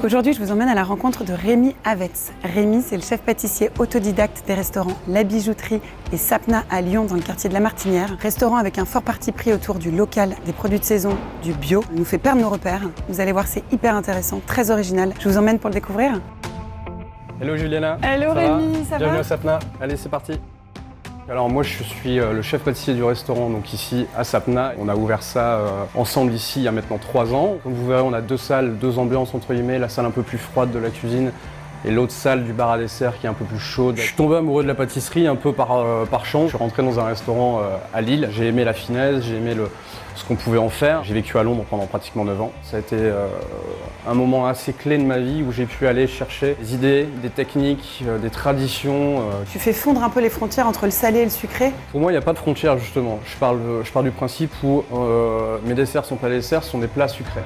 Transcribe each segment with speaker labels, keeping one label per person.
Speaker 1: Aujourd'hui, je vous emmène à la rencontre de Rémi Avetz. Rémi, c'est le chef pâtissier autodidacte des restaurants La Bijouterie et Sapna à Lyon, dans le quartier de la Martinière. Restaurant avec un fort parti pris autour du local, des produits de saison, du bio. Il nous fait perdre nos repères. Vous allez voir, c'est hyper intéressant, très original. Je vous emmène pour le découvrir.
Speaker 2: Hello Juliana.
Speaker 1: Hello Rémi, ça va?
Speaker 2: Bienvenue à Sapna. Allez, c'est parti. Alors moi je suis le chef pâtissier du restaurant donc ici à Sapna. On a ouvert ça ensemble ici il y a maintenant 3 ans. Comme vous verrez, on a 2 salles, 2 ambiances entre guillemets, la salle un peu plus froide de la cuisine et l'autre salle du bar à dessert qui est un peu plus chaude. Je suis tombé amoureux de la pâtisserie un peu par chance. Je suis rentré dans un restaurant à Lille, j'ai aimé la finesse, j'ai aimé ce qu'on pouvait en faire. J'ai vécu à Londres pendant pratiquement 9 ans. Ça a été un moment assez clé de ma vie où j'ai pu aller chercher des idées, des techniques, des traditions.
Speaker 1: Tu fais fondre un peu les frontières entre le salé et le sucré?
Speaker 2: Pour moi, il n'y a pas de frontière justement. Je pars du principe où mes desserts sont pas des desserts, ce sont des plats sucrés.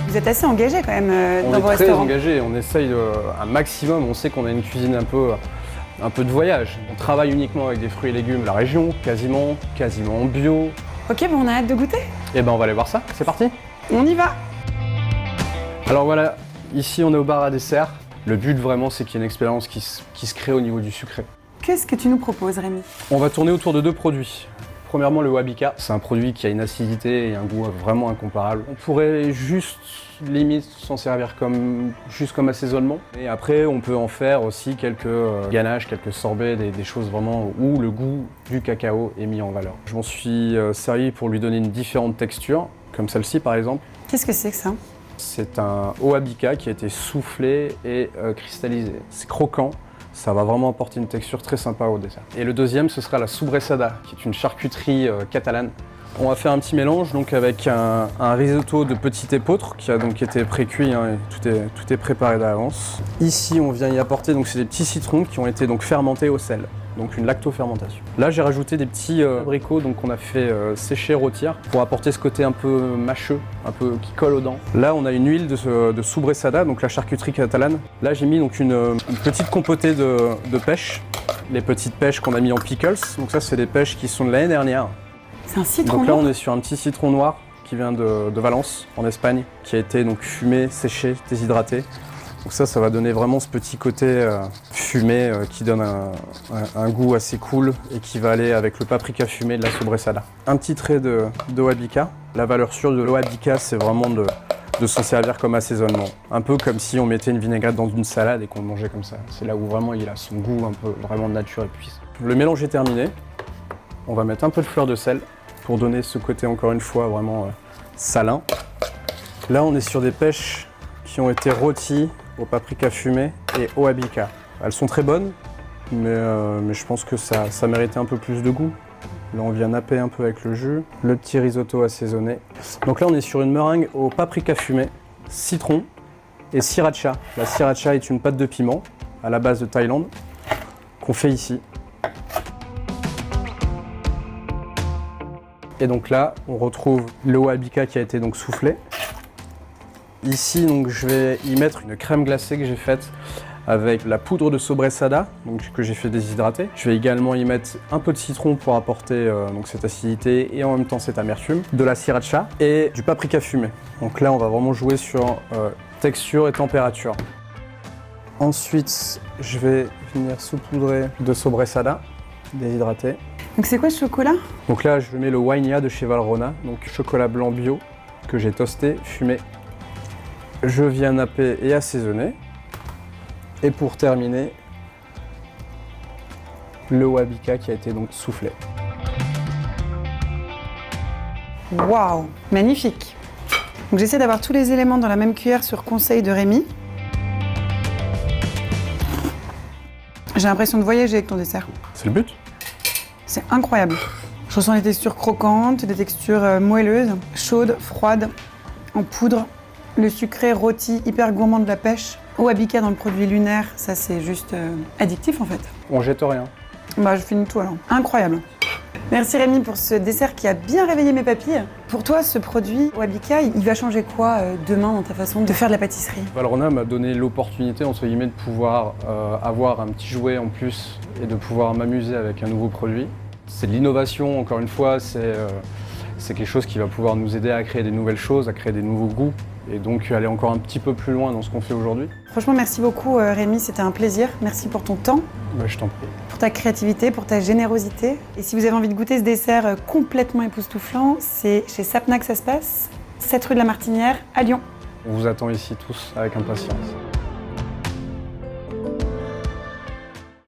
Speaker 1: Vous êtes assez engagé quand même dans vos
Speaker 2: On est très
Speaker 1: restaurants.
Speaker 2: engagé, on essaye un maximum. On sait qu'on a une cuisine un peu de voyage. On travaille uniquement avec des fruits et légumes de la région, quasiment bio.
Speaker 1: Ok, bon, on a hâte de goûter.
Speaker 2: Et ben on va aller voir ça, c'est parti.
Speaker 1: On y va.
Speaker 2: Alors voilà, ici on est au bar à dessert. Le but vraiment c'est qu'il y ait une expérience qui se crée au niveau du sucré.
Speaker 1: Qu'est-ce que tu nous proposes, Rémi?
Speaker 2: On va tourner autour de 2 produits. Premièrement, le Wabika, c'est un produit qui a une acidité et un goût vraiment incomparable. On pourrait juste, limite, s'en servir juste comme assaisonnement. Et après, on peut en faire aussi quelques ganaches, quelques sorbets, des choses vraiment où le goût du cacao est mis en valeur. Je m'en suis servi pour lui donner une différente texture, comme celle-ci par exemple.
Speaker 1: Qu'est-ce que c'est que ça?
Speaker 2: C'est un Wabika qui a été soufflé et cristallisé. C'est croquant. Ça va vraiment apporter une texture très sympa au dessert. Et le deuxième, ce sera la sobressada, qui est une charcuterie catalane. On va faire un petit mélange donc avec un risotto de petit épeautre qui a donc été pré-cuit, hein, et tout est préparé d'avance. Ici, on vient y apporter donc c'est des petits citrons qui ont été donc fermentés au sel, donc une lactofermentation. Là, j'ai rajouté des petits abricots donc qu'on a fait sécher, rôtir pour apporter ce côté un peu mâcheux, un peu qui colle aux dents. Là, on a une huile de sobressada, donc la charcuterie catalane. Là, j'ai mis donc une petite compotée de pêche, les petites pêches qu'on a mis en pickles. Donc ça, c'est des pêches qui sont de l'année dernière.
Speaker 1: C'est un citron
Speaker 2: Donc là,
Speaker 1: noir.
Speaker 2: on est sur un petit citron noir qui vient de Valence, en Espagne, qui a été donc fumé, séché, déshydraté. Donc ça va donner vraiment ce petit côté fumé qui donne un goût assez cool et qui va aller avec le paprika fumé de la sobressada. Un petit trait de Wabika. La valeur sûre de Wabika, c'est vraiment de s'en servir comme assaisonnement. Un peu comme si on mettait une vinaigrette dans une salade et qu'on le mangeait comme ça. C'est là où vraiment il a son goût un peu vraiment de nature et puissant. Le mélange est terminé. On va mettre un peu de fleur de sel pour donner ce côté encore une fois vraiment salin. Là, on est sur des pêches qui ont été rôties au paprika fumé et au Wabika. Elles sont très bonnes, mais je pense que ça méritait un peu plus de goût. Là, on vient napper un peu avec le jus. Le petit risotto assaisonné. Donc là, on est sur une meringue au paprika fumé, citron et sriracha. La sriracha est une pâte de piment à la base de Thaïlande qu'on fait ici. Et donc là, on retrouve le Wabika qui a été donc soufflé. Ici, donc, je vais y mettre une crème glacée que j'ai faite avec la poudre de sobressada, donc, que j'ai fait déshydrater. Je vais également y mettre un peu de citron pour apporter donc, cette acidité et en même temps cette amertume, de la sriracha et du paprika fumé. Donc là, on va vraiment jouer sur texture et température. Ensuite, je vais venir saupoudrer de sobressada déshydraté.
Speaker 1: Donc c'est quoi ce chocolat?
Speaker 2: Donc là, je mets le Wainia de chez Valrhona, donc chocolat blanc bio que j'ai toasté, fumé. Je viens napper et assaisonner. Et pour terminer, le Wabika qui a été donc soufflé.
Speaker 1: Waouh, magnifique. Donc j'essaie d'avoir tous les éléments dans la même cuillère sur conseil de Rémi. J'ai l'impression de voyager avec ton dessert.
Speaker 2: C'est le but.
Speaker 1: C'est incroyable. Je ressens des textures croquantes, des textures moelleuses, chaudes, froides, en poudre. Le sucré rôti, hyper gourmand de la pêche. Wabika dans le produit lunaire, ça c'est juste addictif en fait.
Speaker 2: On jette rien.
Speaker 1: Bah je finis tout alors. Incroyable. Merci Rémi pour ce dessert qui a bien réveillé mes papilles. Pour toi, ce produit Wabika, il va changer quoi demain dans ta façon de faire de la pâtisserie?
Speaker 2: Valrhona m'a donné l'opportunité entre guillemets de pouvoir avoir un petit jouet en plus et de pouvoir m'amuser avec un nouveau produit. C'est de l'innovation, encore une fois, c'est quelque chose qui va pouvoir nous aider à créer des nouvelles choses, à créer des nouveaux goûts et donc aller encore un petit peu plus loin dans ce qu'on fait aujourd'hui.
Speaker 1: Franchement, merci beaucoup Rémi, c'était un plaisir. Merci pour ton temps,
Speaker 2: Je t'en prie.
Speaker 1: pour ta créativité, pour ta générosité. Et si vous avez envie de goûter ce dessert complètement époustouflant, c'est chez Sapna que ça se passe, 7 rue de la Martinière à Lyon.
Speaker 2: On vous attend ici tous avec impatience.